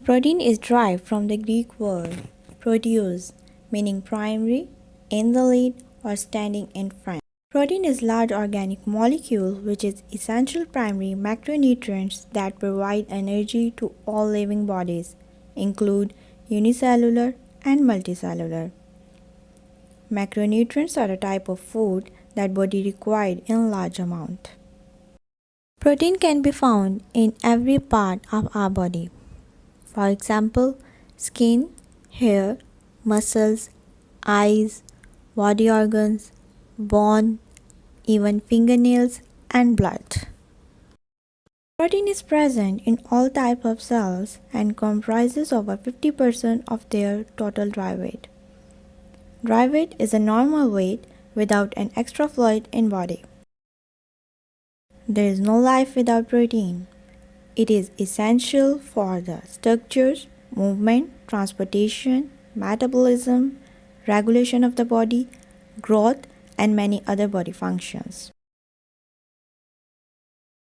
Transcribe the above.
Protein is derived from the Greek word proteus, meaning primary, in the lead, or standing in front. Protein is a large organic molecule which is essential primary macronutrients that provide energy to all living bodies, include unicellular and multicellular. Macronutrients are a type of food that body requires in large amount. Protein can be found in every part of our body. For example, skin, hair, muscles, eyes, body organs, bone, even fingernails and blood. Protein is present in all types of cells and comprises over 50% of their total dry weight. Dry weight is a normal weight without an extra fluid in body. There is no life without protein. It is essential for the structures, movement, transportation, metabolism, regulation of the body, growth, and many other body functions.